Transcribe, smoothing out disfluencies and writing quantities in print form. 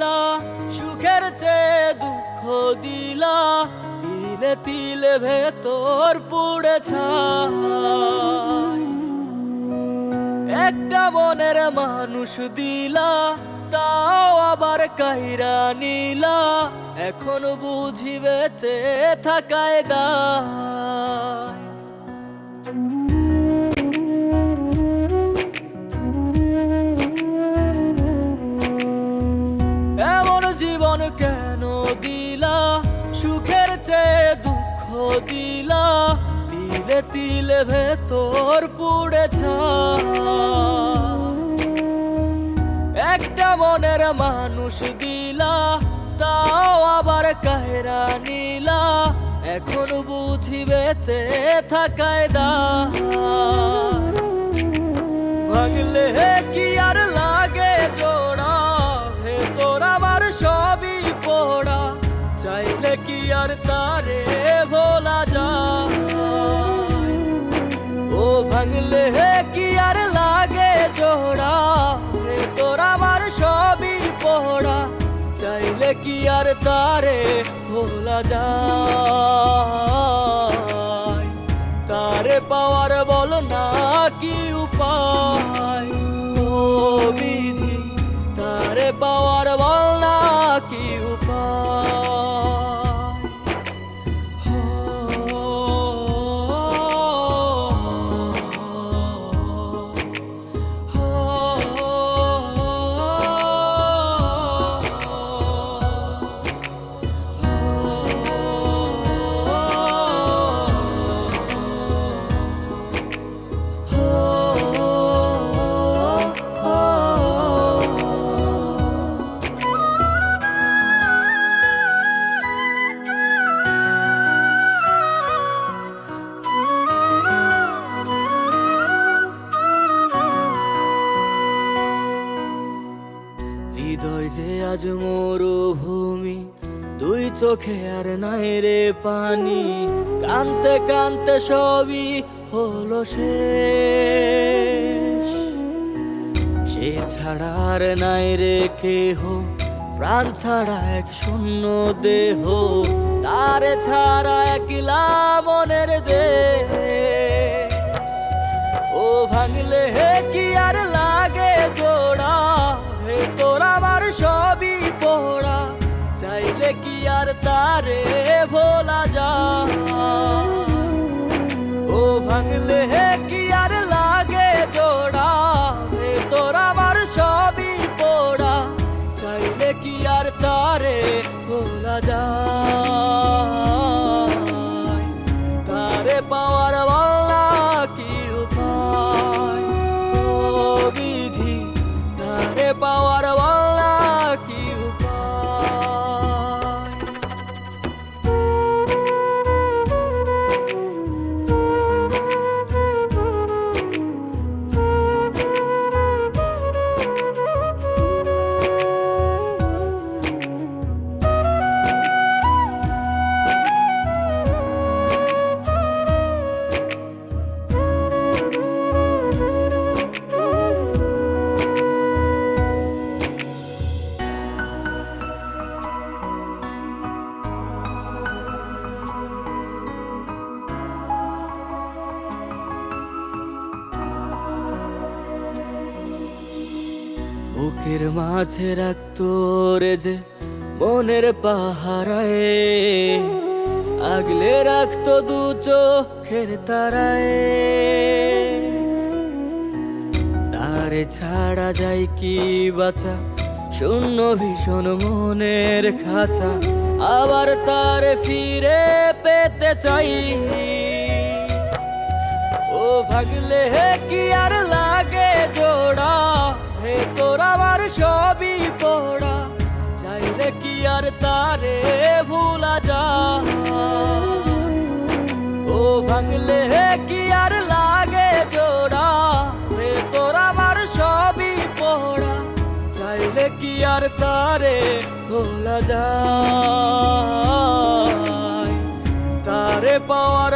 দিলা, সুখের চেয়ে দুঃখ দিলা, তিলে তিলে ভেতর পুড়ে ছাই। একটা মনের মানুষ দিলা, তাও আবার কাইরা নিলা, এখন বুঝি বেঁচে থাকায় দায়। এমন জীবন কেন দিলা, সুখের চেয়ে দুঃখ দিলা, তিলে তিলে ভেতর পুড়ে ছাই। একটা মনের মানুষ দিলা, তাও আবার কাহেরা নিলা, এখন বুঝি বেঁচে থাকায় দায়। ভাঙলে কি আর লাগে জোড়া, ভেতর আমার সবই পোড়া, চাইলে কি আর তারে ভোলা যায়। ও ভাঙলে কি আর লাগে জোড়া, ভেতর আমার সবই পোড়া, চাইলে কি আর তারে ভোলা যায়। তারে পাওয়ার বল না কি উপায়, ও বিধি তারে পাওয়ার বল না কি উপায়। হৃদয় যে আজ মরুভূমি, দুই চোখে আর নাই রে পানি, কানতে কানতে সবই হলো শেষ। সে ছাড়া আর নাই রে কেহ, প্রাণ ছাড়া এক শূন্য দেহ, তারে ছাড়া একলা মনের দেহ। ও ভাঙলে কি আর লাগে জোড়া, ভেতর আমার সবই পোড়া, চাইলে কি আর তারে ভোলা যায়। ও ভাঙলে কি আর লাগে জোড়া, ভেতর আমার সবই পোড়া, চাইলে কি আর তারে ভোলা যায়। তারে পাওয়ার বলা কি উপায়, ও বিধি তারে পাওয়ার বলা কি উপায়। বুকের মাঝে রাখতো রে যে মনের পাহারায়, আগলে রাখতো দু চোখের তারায়। তারে ছাড়া যায় কি বাঁচা, শূন্য ভীষণ মনের খাঁচা, আবার তারে ফিরে পেতে চাই। ও ভাগলে কি আর লাগে জোড়া, ভেতর আমার সবই পোড়া, চাইলে কি আর তারে ভোলা যায়। ও ভাঙলে কি আর লাগে জোড়া, ভেতর আমার সবই পোড়া, চাইলে কি আর তারে ভোলা যায়। তারে পাওয়ার